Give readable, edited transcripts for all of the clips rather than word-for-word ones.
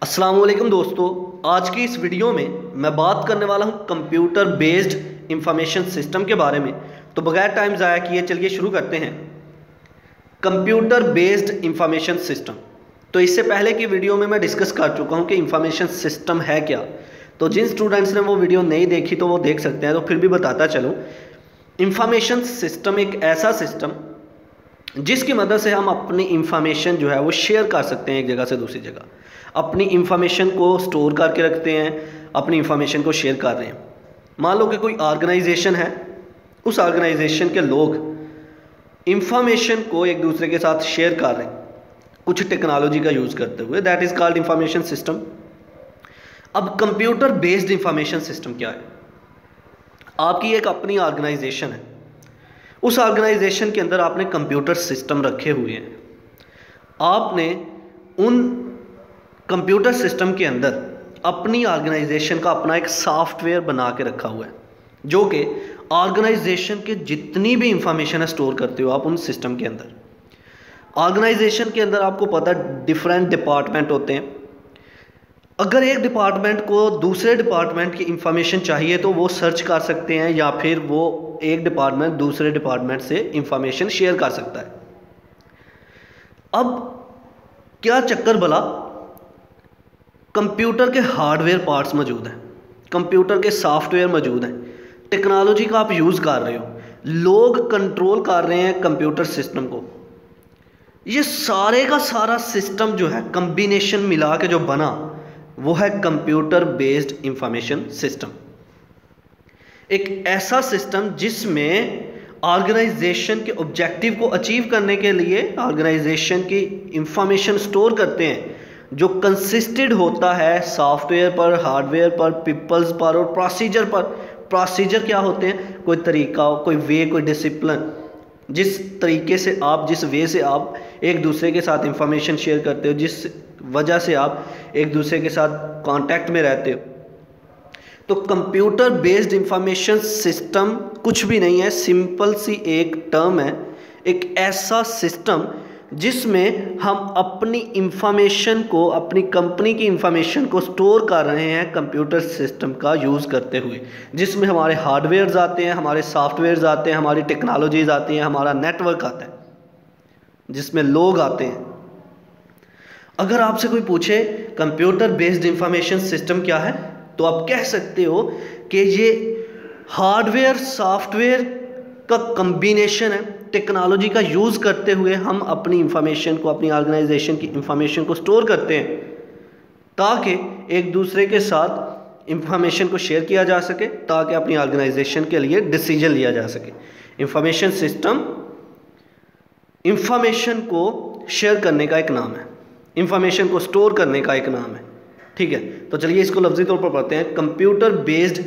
अस्सलाम वालेकुम दोस्तों, आज की इस वीडियो में मैं बात करने वाला हूं कंप्यूटर बेस्ड इंफॉर्मेशन सिस्टम के बारे में। तो बगैर टाइम ज़ाया किए चलिए शुरू करते हैं। कंप्यूटर बेस्ड इंफॉर्मेशन सिस्टम, तो इससे पहले की वीडियो में मैं डिस्कस कर चुका हूं कि इंफॉर्मेशन सिस्टम है क्या। तो जिन स्टूडेंट्स ने वो वीडियो नहीं देखी तो वो देख सकते हैं, तो फिर भी बताता चलूँ। इंफॉर्मेशन सिस्टम एक ऐसा सिस्टम जिसकी मदद से हम अपनी इंफॉर्मेशन जो है वो शेयर कर सकते हैं एक जगह से दूसरी जगह, अपनी इंफॉर्मेशन को स्टोर करके रखते हैं, अपनी इंफॉर्मेशन को शेयर कर रहे हैं। मान लो कि कोई ऑर्गेनाइजेशन है, उस ऑर्गेनाइजेशन के लोग इंफॉर्मेशन को एक दूसरे के साथ शेयर कर रहे हैं कुछ टेक्नोलॉजी का यूज़ करते हुए, that is called information system. अब कंप्यूटर बेस्ड इंफॉर्मेशन सिस्टम क्या है? आपकी एक अपनी ऑर्गेनाइजेशन है, उस ऑर्गेनाइजेशन के अंदर आपने कंप्यूटर सिस्टम रखे हुए हैं। आपने उन कंप्यूटर सिस्टम के अंदर अपनी ऑर्गेनाइजेशन का अपना एक सॉफ्टवेयर बना के रखा हुआ है, जो कि ऑर्गेनाइजेशन के जितनी भी इंफॉर्मेशन है स्टोर करते हो आप उन सिस्टम के अंदर। ऑर्गेनाइजेशन के अंदर आपको पता डिफरेंट डिपार्टमेंट होते हैं। अगर एक डिपार्टमेंट को दूसरे डिपार्टमेंट की इंफॉर्मेशन चाहिए तो वो सर्च कर सकते हैं, या फिर वो एक डिपार्टमेंट दूसरे डिपार्टमेंट से इंफॉर्मेशन शेयर कर सकता है। अब क्या चक्कर भला, कंप्यूटर के हार्डवेयर पार्ट्स मौजूद हैं, कंप्यूटर के सॉफ्टवेयर मौजूद हैं, टेक्नोलॉजी का आप यूज़ कर रहे हो, लोग कंट्रोल कर रहे हैं कंप्यूटर सिस्टम को। ये सारे का सारा सिस्टम जो है कम्बिनेशन मिला के जो बना वो है कंप्यूटर बेस्ड इंफॉर्मेशन सिस्टम। एक ऐसा सिस्टम जिसमें ऑर्गेनाइजेशन के ऑब्जेक्टिव को अचीव करने के लिए ऑर्गेनाइजेशन की इंफॉर्मेशन स्टोर करते हैं, जो कंसिस्टेड होता है सॉफ्टवेयर पर, हार्डवेयर पर, पीपल्स पर और प्रोसीजर पर। प्रोसीजर क्या होते हैं? कोई तरीका, कोई वे, कोई डिसिप्लिन, जिस तरीके से आप, जिस वे से आप एक दूसरे के साथ इंफॉर्मेशन शेयर करते हो, जिस वजह से आप एक दूसरे के साथ कांटेक्ट में रहते हो। तो कंप्यूटर बेस्ड इंफॉर्मेशन सिस्टम कुछ भी नहीं है, सिंपल सी एक टर्म है, एक ऐसा सिस्टम जिसमें हम अपनी इंफॉर्मेशन को, अपनी कंपनी की इंफॉर्मेशन को स्टोर कर रहे हैं कंप्यूटर सिस्टम का यूज़ करते हुए, जिसमें हमारे हार्डवेयर्स आते हैं, हमारे सॉफ्टवेयर्स आते हैं, हमारी टेक्नोलॉजीज आती हैं, हमारा नेटवर्क आता है, जिसमें लोग आते हैं। अगर आपसे कोई पूछे कंप्यूटर बेस्ड इंफॉर्मेशन सिस्टम क्या है, तो आप कह सकते हो कि ये हार्डवेयर सॉफ्टवेयर का कम्बिनेशन है। टेक्नोलॉजी का यूज़ करते हुए हम अपनी इंफॉर्मेशन को, अपनी ऑर्गेनाइजेशन की इंफॉर्मेशन को स्टोर करते हैं, ताकि एक दूसरे के साथ इंफॉर्मेशन को शेयर किया जा सके, ताकि अपनी ऑर्गेनाइजेशन के लिए डिसीजन लिया जा सके। इंफॉर्मेशन सिस्टम इंफॉर्मेशन को शेयर करने का एक नाम है, इंफॉर्मेशन को स्टोर करने का एक नाम है। ठीक है, तो चलिए इसको लफ्जी तौर पर पढ़ते हैं। कंप्यूटर बेस्ड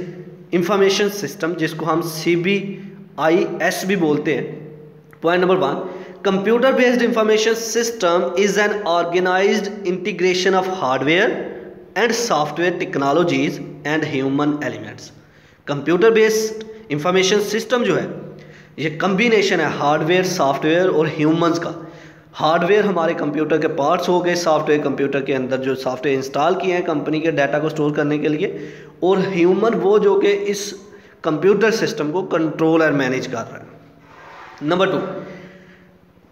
इंफॉर्मेशन सिस्टम, जिसको हम CBIS भी बोलते हैं। Point number 1, computer based information system is an organised integration of hardware and software technologies and human elements. Computer based information system जो है ये कम्बिनेशन है हार्डवेयर, सॉफ्टवेयर और ह्यूमंस का। हार्डवेयर हमारे कंप्यूटर के पार्ट्स हो गए, सॉफ्टवेयर कंप्यूटर के अंदर जो सॉफ्टवेयर इंस्टॉल किए हैं कंपनी के डाटा को स्टोर करने के लिए, और ह्यूमन वो जो कि इस कंप्यूटर सिस्टम को कंट्रोल और मैनेज कर रहा है। नंबर 2,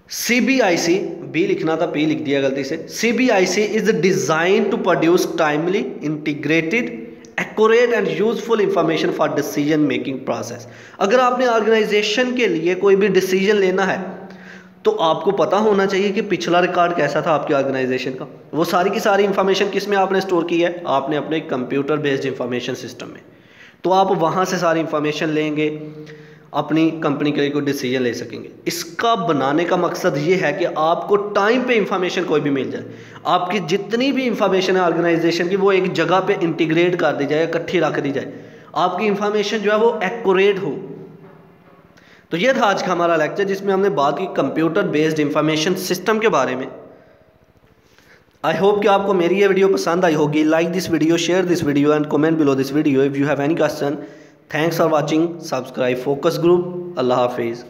CBIC, बी लिखना था, P लिख दिया गलती से। CBIC is design to produce timely, integrated, accurate and useful information for decision making process. अगर आपने ऑर्गेनाइजेशन के लिए कोई भी डिसीजन लेना है तो आपको पता होना चाहिए कि पिछला रिकॉर्ड कैसा था आपकी ऑर्गेनाइजेशन का। वो सारी की सारी इंफॉर्मेशन किस में आपने स्टोर की है? आपने अपने कंप्यूटर बेस्ड इंफॉर्मेशन सिस्टम में। तो आप वहाँ से सारी इंफॉर्मेशन लेंगे, अपनी कंपनी के लिए कोई डिसीजन ले सकेंगे। इसका बनाने का मकसद ये है कि आपको टाइम पे इंफॉर्मेशन कोई भी मिल जाए, आपकी जितनी भी इंफॉर्मेशन है ऑर्गेनाइजेशन की वो एक जगह पे इंटीग्रेट कर दी जाए, इकट्ठी रख दी जाए, आपकी इंफॉर्मेशन जो है वो एक्यूरेट हो। तो ये था आज का हमारा लेक्चर, जिसमें हमने बात की कंप्यूटर बेस्ड इंफॉर्मेशन सिस्टम के बारे में। आई होप कि आपको मेरी ये वीडियो पसंद आई होगी। Like this video, share this video and comment below this video if you have any question. Thanks for watching. Subscribe focus group. अल्लाह हाफिज़।